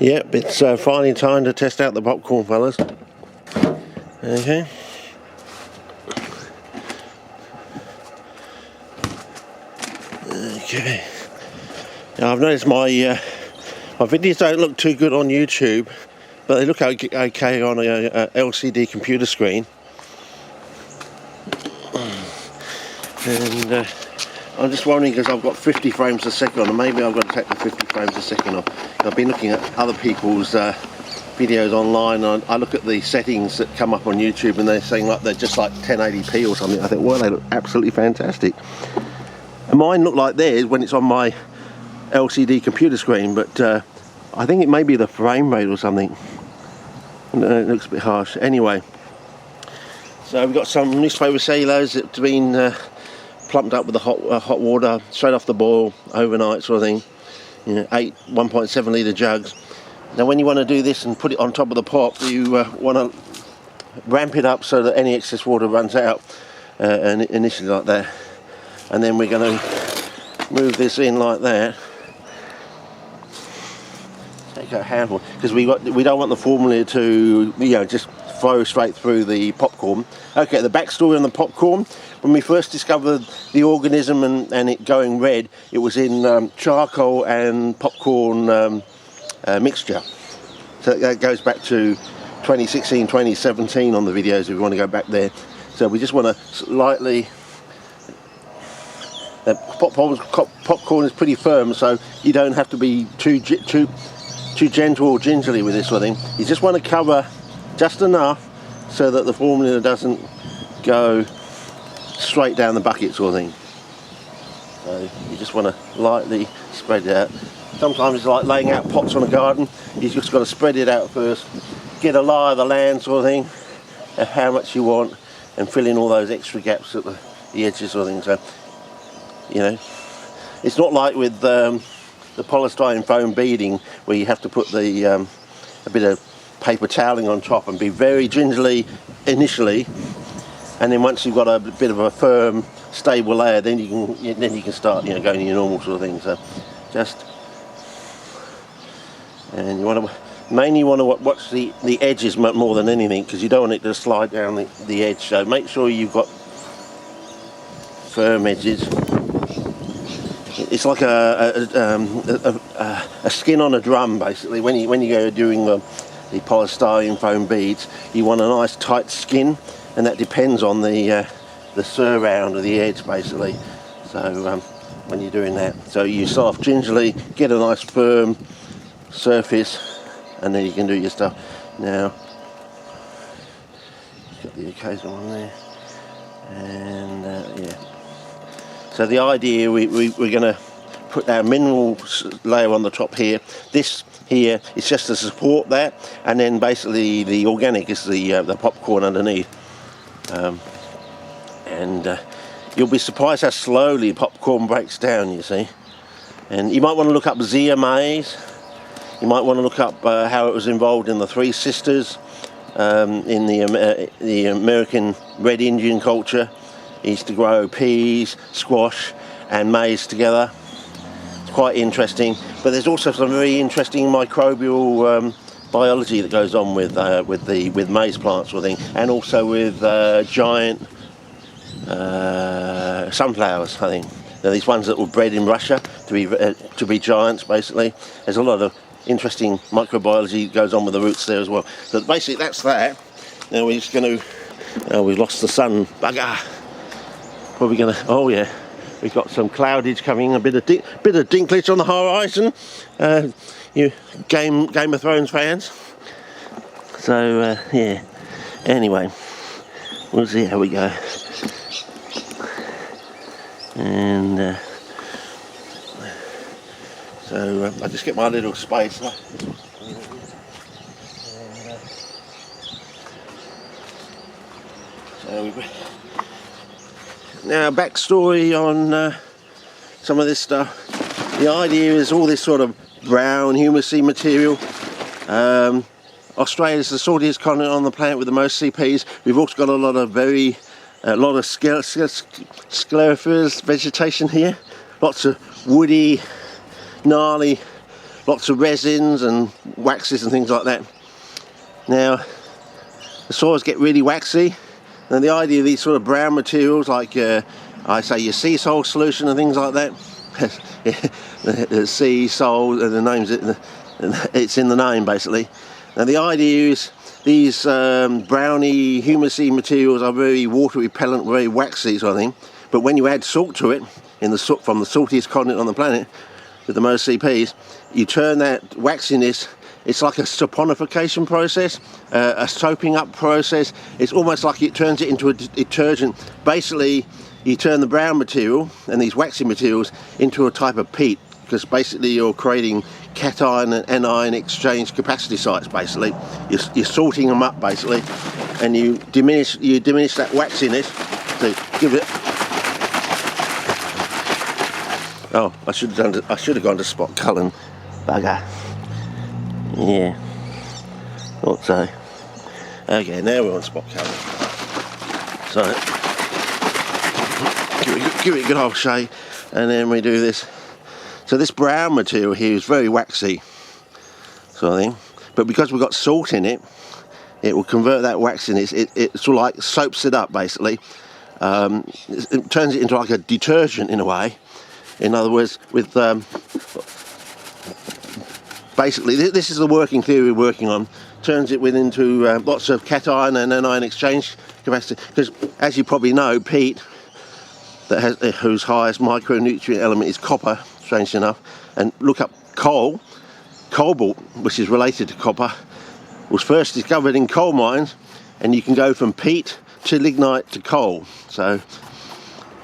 Yep, it's finally time to test out the popcorn, fellas. Okay. Okay. Now I've noticed my videos don't look too good on YouTube, but they look okay on a LCD computer screen. And I'm just wondering, because I've got 50 frames a second on, and maybe I've got to take the 50 frames a second off. I've been looking at other people's videos online, and I look at the settings that come up on YouTube, and they're saying like they're just like 1080p or something. I think, well, they look absolutely fantastic. And mine look like theirs when it's on my LCD computer screen, but I think it may be the frame rate or something. It looks a bit harsh. Anyway, so we've got some newspaper cellulose that's been plumped up with the hot water straight off the boil overnight, sort of thing. You know, 8 1.7 litre jugs. Now when you want to do this and put it on top of the pot, you want to ramp it up so that any excess water runs out, and initially like that, and then we're going to move this in like that. Take a handful, because we don't want the formula to, you know, just flow straight through the popcorn. Okay, the backstory on the popcorn: when we first discovered the organism and it going red, it was in charcoal and popcorn mixture. So that goes back to 2016, 2017 on the videos if you want to go back there. So we just want to slightly, popcorn is pretty firm, so you don't have to be too gentle or gingerly with this sort of thing. You just want to cover just enough so that the formula doesn't go straight down the bucket, sort of thing. So you just want to lightly spread it out. Sometimes it's like laying out pots on a garden. You've just got to spread it out first, get a lie of the land, sort of thing, of how much you want, and fill in all those extra gaps at the edges, sort of thing. So, you know, it's not like with the polystyrene foam beading, where you have to put the a bit of paper toweling on top and be very gingerly initially, and then once you've got a bit of a firm, stable layer, then you can start, you know, going your normal sort of thing. So just, and you want to mainly watch the edges more than anything, because you don't want it to slide down the edge. So make sure you've got firm edges. It's like a skin on a drum, basically. When you go doing the polystyrene foam beads, you want a nice tight skin, and that depends on the surround of the edge, basically. So when you're doing that, so you start off gingerly, get a nice firm surface, and then you can do your stuff. Now, got the occasional one there, and yeah. So the idea, we're going to put our mineral layer on the top here. This here is just to support that, and then basically the organic is the popcorn underneath. And you'll be surprised how slowly popcorn breaks down, you see. And you might want to look up Zea mays. You might want to look up how it was involved in the Three Sisters, in the American Red Indian culture. He used to grow peas, squash and maize together. It's quite interesting, but there's also some very interesting microbial biology that goes on with maize plants, sort of thing, and also with giant sunflowers, I think. They're these ones that were bred in Russia to be giants, basically. There's a lot of interesting microbiology that goes on with the roots there as well. But basically that's that. Now we're just going to, we've lost the sun, bugger. What are we going to, oh yeah, we've got some cloudage coming, a bit of dinklage on the horizon. You Game of Thrones fans. So yeah, anyway, we'll see how we go. And so I just get my little space. So now, backstory on some of this stuff. The idea is all this sort of brown humusy material. Australia is the saltiest continent on the planet with the most CPs. We've also got a lot of sclerophyllous vegetation here. Lots of woody, gnarly lots of resins and waxes and things like that. Now, the soils get really waxy, and the idea of these sort of brown materials, like I say your sea salt solution and things like that, the sea salt, and the name's it's in the name basically. Now the idea is these browny, humusy materials are very water repellent, very waxy sort of thing. But when you add salt to it, from the saltiest continent on the planet, with the most CPs, you turn that waxiness. It's like a saponification process, a soaping up process. It's almost like it turns it into a detergent. Basically, you turn the brown material and these waxy materials into a type of peat, because basically you're creating cation and anion exchange capacity sites. Basically, you're salting them up basically, and you diminish that waxiness. So give it. Oh, I should have gone to spot culling. Bugger. Yeah. Thought so. Okay, now we're on spot culling. So give it a good old shake, and then we do this. So this brown material here is very waxy, sort of thing. But because we've got salt in it, it will convert that waxiness. It sort of like soaps it up basically. It turns it into like a detergent in a way. In other words, with basically this is the working theory we're working on. Turns it into lots of cation and anion exchange capacity. Because as you probably know, peat, whose highest micronutrient element is copper, strange enough, and look up coal. Cobalt, which is related to copper, was first discovered in coal mines, and you can go from peat to lignite to coal. So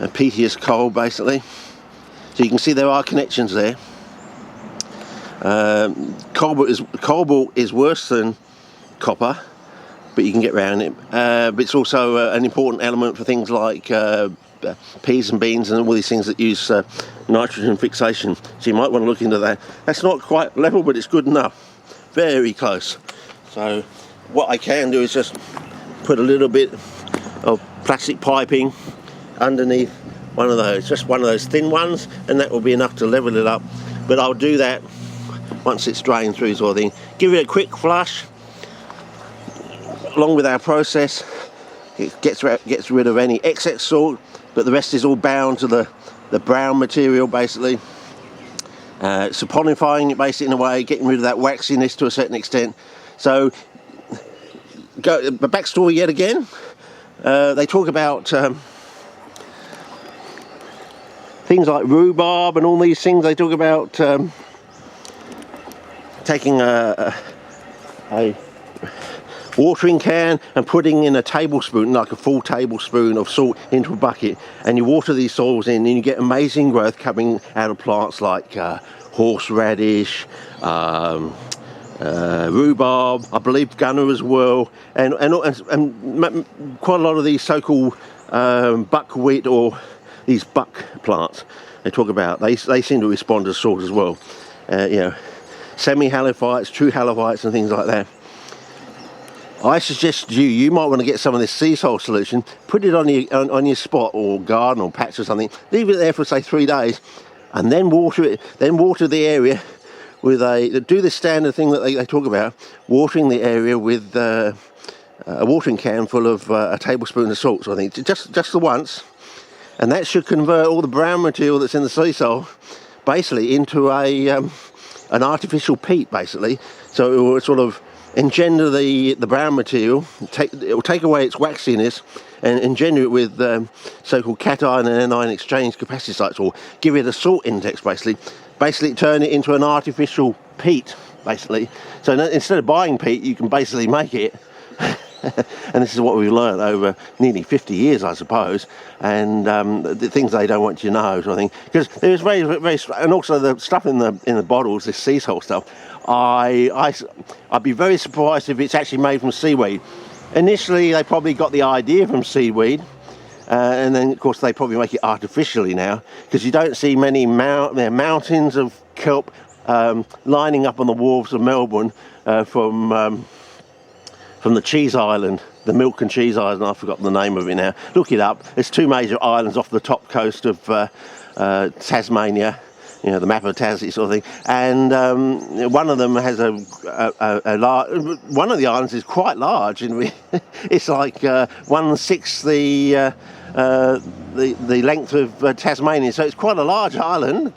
a peatiest coal basically. So you can see there are connections there. Cobalt is worse than copper, but you can get around it. But it's also an important element for things like peas and beans and all these things that use nitrogen fixation. So you might want to look into that. That's not quite level, but it's good enough. Very close. So what I can do is just put a little bit of plastic piping underneath one of those, just one of those thin ones, and that will be enough to level it up. But I'll do that once it's drained through sort of thing. Give it a quick flush. Along with our process, it gets rid of any excess salt, but the rest is all bound to the brown material basically. Saponifying it basically in a way, getting rid of that waxiness to a certain extent. So, the backstory yet again. They talk about things like rhubarb and all these things. They talk about taking a watering can and putting in a tablespoon, like a full tablespoon of salt into a bucket, and you water these soils in, and you get amazing growth coming out of plants like horseradish, rhubarb, I believe gunner as well, and quite a lot of these so-called buckwheat or these buck plants they talk about. They seem to respond to salt as well. You know, semi-halophytes, true halophytes and things like that. I suggest you might want to get some of this sea salt solution, put it on your spot or garden or patch or something, leave it there for say 3 days, and then water it. Then water the area with do the standard thing that they talk about, watering the area with a watering can full of a tablespoon of salt. So I think just the once, and that should convert all the brown material that's in the sea salt basically into an artificial peat basically. So it will sort of engender the brown material, it will take away its waxiness and engender it with so-called cation and anion exchange capacity sites, or give it a salt index basically turn it into an artificial peat basically. So instead of buying peat, you can basically make it. And this is what we've learned over nearly 50 years, I suppose, and the things they don't want you to know, sort of thing. Because there's very, and also the stuff in the bottles, this sea salt stuff. I'd be very surprised if it's actually made from seaweed. Initially, they probably got the idea from seaweed, and then of course they probably make it artificially now, because you don't see many mountains of kelp lining up on the wharves of Melbourne from the cheese island, the milk and cheese island. I've forgotten the name of it now. Look it up. There's two major islands off the top coast of Tasmania, you know, the map of Tassie sort of thing. And one of them has one of the islands is quite large, and it's like 1/6 the length of Tasmania, so it's quite a large island.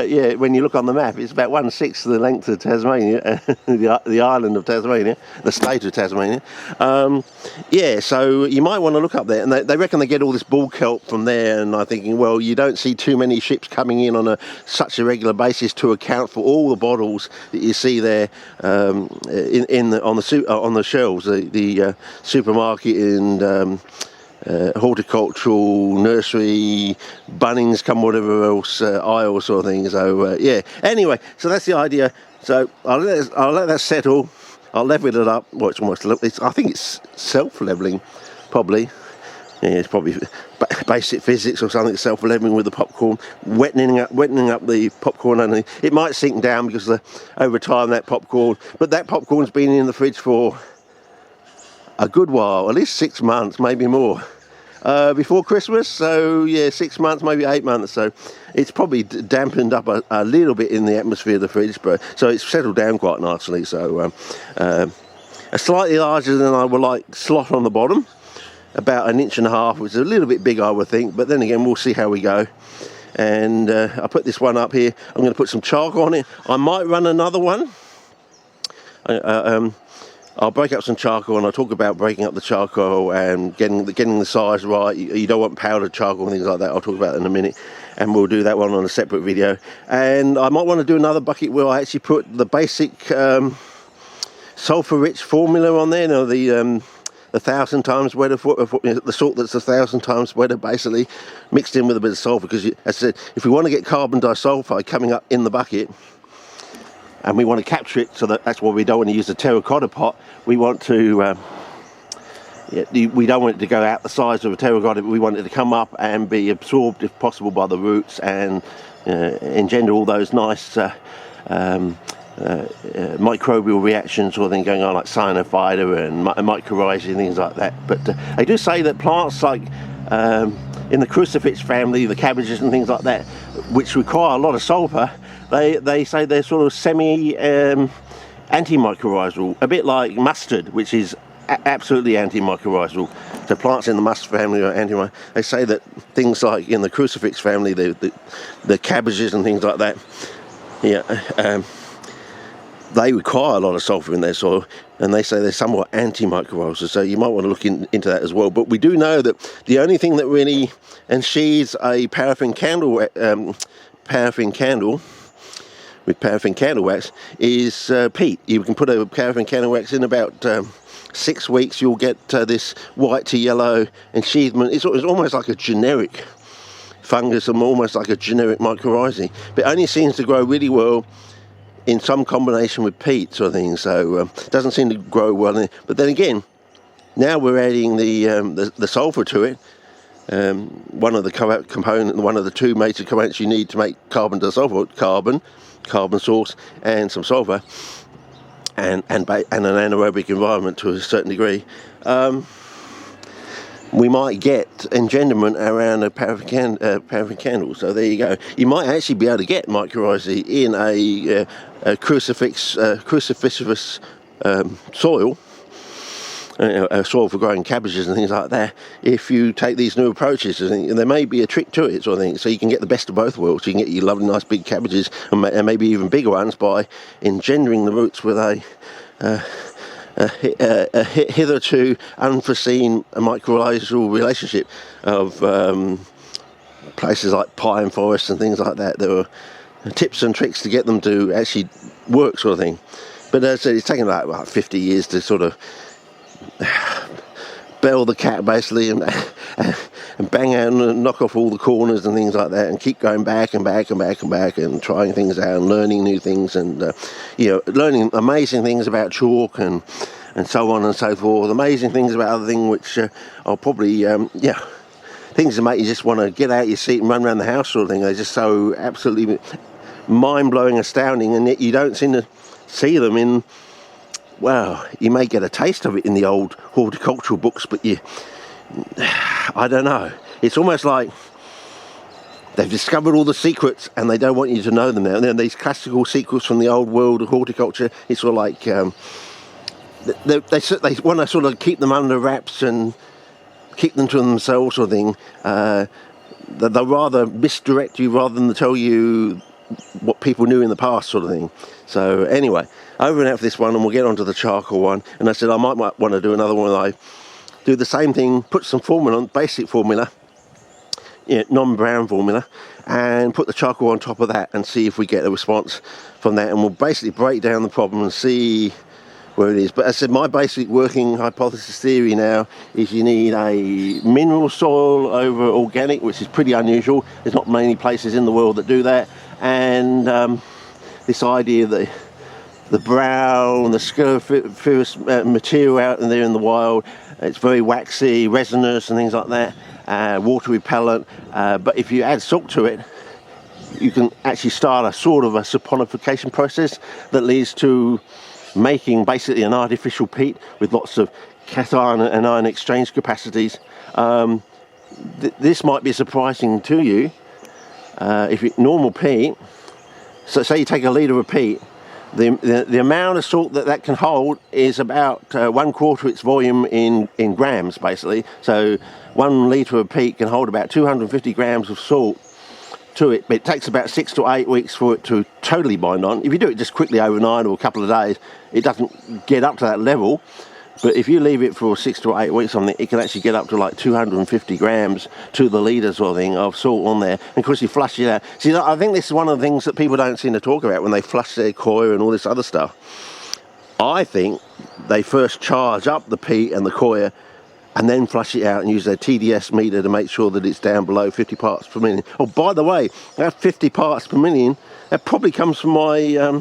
Yeah, when you look on the map, it's about 1/6 the length of Tasmania, the island of Tasmania, the state of Tasmania. Yeah, so you might want to look up there, and they reckon they get all this bull kelp from there. And I'm thinking, well, you don't see too many ships coming in on such a regular basis to account for all the bottles that you see there on the shelves, the supermarket and horticultural, nursery, Bunnings, come whatever else, aisle sort of thing. So yeah, anyway, so that's the idea. So I'll let that settle. I'll level it up. Well, I think it's self-leveling, probably. Yeah, it's probably basic physics or something, self-leveling with the popcorn, wetting up the popcorn underneath. It might sink down because over time that popcorn's been in the fridge for a good while, at least 6 months, maybe more, before Christmas. So yeah, 6 months, maybe 8 months. So it's probably dampened up a little bit in the atmosphere of the fridge, but so it's settled down quite nicely. So a slightly larger than I would like slot on the bottom, about 1.5 inches, which is a little bit big, I would think. But then again, we'll see how we go. And I put this one up here. I'm going to put some charcoal on it. I might run another one. I'll break up some charcoal, and I'll talk about breaking up the charcoal and getting the size right. You don't want powdered charcoal and things like that. I'll talk about that in a minute, and we'll do that one on a separate video. And I might want to do another bucket where I actually put the basic sulfur-rich formula on there. You know, the 1,000 times wetter, the salt that's 1,000 times wetter, basically mixed in with a bit of sulfur. Because, as I said, if we want to get carbon disulfide coming up in the bucket, and we want to capture it, so that's why we don't want to use a terracotta pot. We want to, we don't want it to go out the size of a terracotta, but we want it to come up and be absorbed, if possible, by the roots and engender all those nice microbial reactions sort of thing going on, like cyanophyta and mycorrhizae and things like that. But they do say that plants like in the crucifix family, the cabbages and things like that, which require a lot of sulfur, they say they're sort of antimycorrhizal, a bit like mustard, which is absolutely antimycorrhizal. So plants in the mustard family are antimycorrhizal. They say that things like in the crucifix family, the cabbages and things like that, they require a lot of sulfur in their soil, and they say they're somewhat antimycorrhizal. So you might want to look into that as well. But we do know that the only thing that really ensheathes a paraffin candle with paraffin candle wax is peat. You can put a paraffin candle wax in about 6 weeks. You'll get this white to yellow ensheathment. It's almost like a generic fungus, and almost like a generic mycorrhizae, but it only seems to grow really well in some combination with peat sort of thing. So it doesn't seem to grow well in it. But then again, now we're adding the sulfur to it. One of the component, one of the two major components you need to make carbon disulfide, carbon source, and some sulfur, and an anaerobic environment to a certain degree. We might get engenderment around a paraffin candle. So there you go. You might actually be able to get mycorrhizae in a cruciferous soil. A soil for growing cabbages and things like that, if you take these new approaches. And there may be a trick to it, sort of thing, so you can get the best of both worlds. You can get your lovely nice big cabbages, and maybe even bigger ones, by engendering the roots with a hitherto unforeseen mycorrhizal relationship of places like pine forests and things like that. There are tips and tricks to get them to actually work, sort of thing. But as I said, it's taken about 50 years to sort of bell the cat, basically, and bang out and knock off all the corners and things like that, and keep going back and back and back and back and trying things out and learning new things, and learning amazing things about chalk and so on and so forth, amazing things about other things which are probably things that make you just want to get out your seat and run around the house, sort of thing. They're just so absolutely mind-blowing, astounding, and yet you don't seem to see them in. Well, you may get a taste of it in the old horticultural books, but I don't know. It's almost like they've discovered all the secrets and they don't want you to know them now. And then these classical secrets from the old world of horticulture, it's sort of like they want to sort of keep them under wraps and keep them to themselves, sort of thing. They'll rather misdirect you rather than tell you what people knew in the past, sort of thing. So anyway, over and out for this one, and we'll get on to the charcoal one. And I said I might want to do another one where I do the same thing, put some formula on, basic formula, non-brown formula, and put the charcoal on top of that and see if we get a response from that. And we'll basically break down the problem and see where it is. But as I said, my basic working hypothesis theory now is you need a mineral soil over organic, which is pretty unusual. There's not many places in the world that do that. And this idea that the brown, the scoriferous material out there in the wild, it's very waxy, resinous and things like that, water repellent. But if you add salt to it, you can actually start a sort of a saponification process that leads to making basically an artificial peat with lots of cation and ion exchange capacities. This might be surprising to you. If normal peat, so say you take a litre of peat, the amount of salt that can hold is about 1/4 its volume in grams, basically. So 1 litre of peat can hold about 250 grams of salt to it, but it takes about 6 to 8 weeks for it to totally bind on. If you do it just quickly overnight or a couple of days, it doesn't get up to that level. But if you leave it for 6 to 8 weeks, something, it can actually get up to like 250 grams to the litre sort of thing of salt on there. And of course you flush it out. See, I think this is one of the things that people don't seem to talk about when they flush their coir and all this other stuff. I think they first charge up the peat and the coir and then flush it out and use their TDS meter to make sure that it's down below 50 parts per million. Oh, by the way, that 50 parts per million, that probably comes from my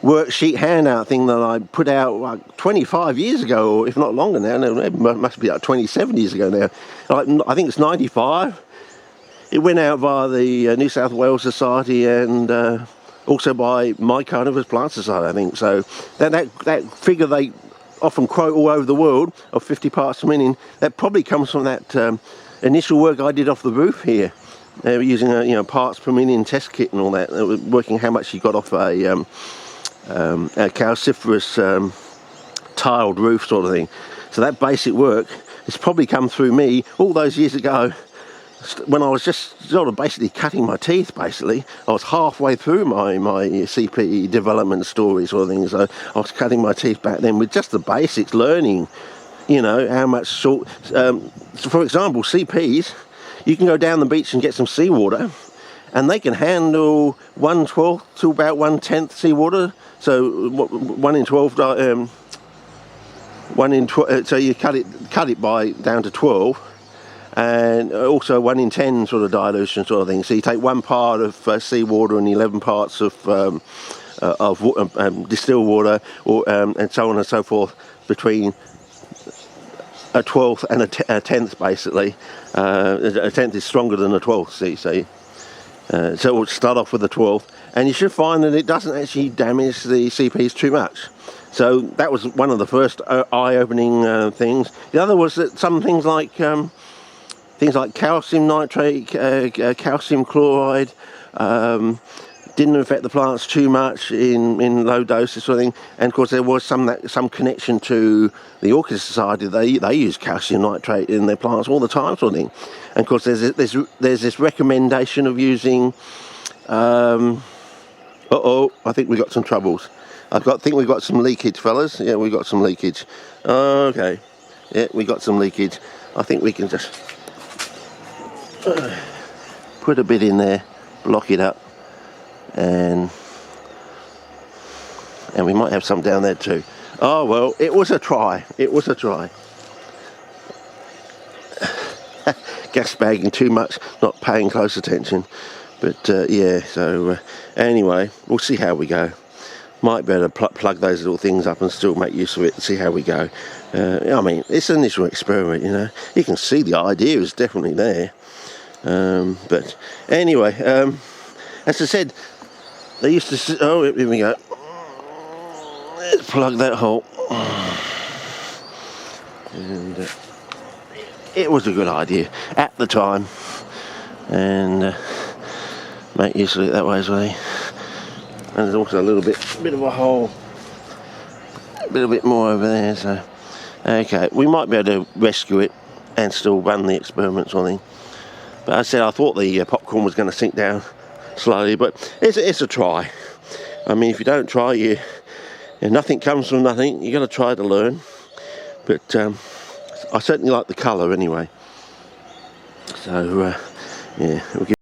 worksheet handout thing that I put out like 25 years ago, or if not longer now. No, it must be like 27 years ago now. I think it's 95. It went out via the New South Wales Society and also by my Carnivorous Plant Society, I think. So that figure they often quote all over the world of 50 parts per million, that probably comes from that initial work I did off the roof here. They were using a parts per million test kit and all that. They were working how much you got off a calciferous tiled roof sort of thing. So that basic work has probably come through me all those years ago when I was just sort of basically cutting my teeth, basically. I was halfway through my CPE development story sort of thing, so I was cutting my teeth back then with just the basics, learning, how much salt. So for example, CPs, you can go down the beach and get some seawater, and they can handle 1/12 to about 1/10 seawater. So 1 in 12, so you cut it by down to 12. And also 1 in 10 sort of dilution sort of thing. So you take 1 part of seawater and 11 parts of distilled water, and so on and so forth, between a 1/12 and a 1/10 basically. A 1/10 is stronger than a 1/12, see. So we'll start off with the 1/12, and you should find that it doesn't actually damage the CPs too much. So that was one of the first eye-opening things. The other was that some things like calcium nitrate, calcium chloride, didn't affect the plants too much in low doses sort of thing. And of course there was some connection to the Orchid Society. They use calcium nitrate in their plants all the time sort of thing. And of course there's this recommendation of using I think we got some troubles. I think we got some leakage, fellas. Yeah, we got some leakage. Okay, yeah, we got some leakage. I think we can just put a bit in there, block it up, and we might have some down there too. Oh well, it was a try. Gas bagging too much, not paying close attention. But yeah, so anyway, we'll see how we go. Might be able to plug those little things up and still make use of it and see how we go. I mean, it's an initial experiment, You can see the idea is definitely there. But anyway, as I said, they used to... here we go. Let's plug that hole. And it was a good idea at the time. and make use of it that way as well. And there's also a bit of a hole, a little bit more over there. So okay, we might be able to rescue it and still run the experiments on it. But as I said, I thought the popcorn was going to sink down slowly, but it's a try. I mean, if you don't try, if nothing comes from nothing, you've got to try to learn. But I certainly like the colour anyway. So yeah, we'll give